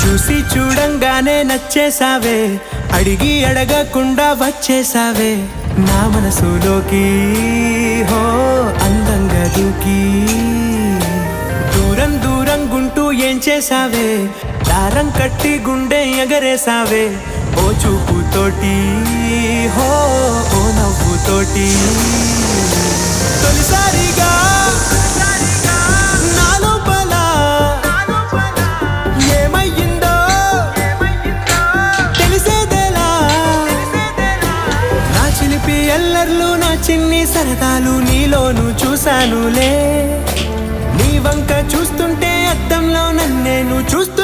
చూసి చూడంగానే నచ్చేసావే, అడిగి అడగకుండా వచ్చేసావే నా మనసులోకి. హో అందంగా దూకి దూరం దూరం గుంటూ ఏం చేసావే, దారం కట్టి గుండె ఎగరేసావే ఓ చూపుతోటి, హో ఓ నవ్వుతోటి. తొలిసారిగా నా లోపల ఏమయ్యిందో తెలిసేదేలా. నా చిలిపి ఎల్లర్లు నా చిన్ని సరదాలు నీలోను చూశానులే. నీ వంక చూస్తుంటే అద్దంలో నన్నేను చూస్తూ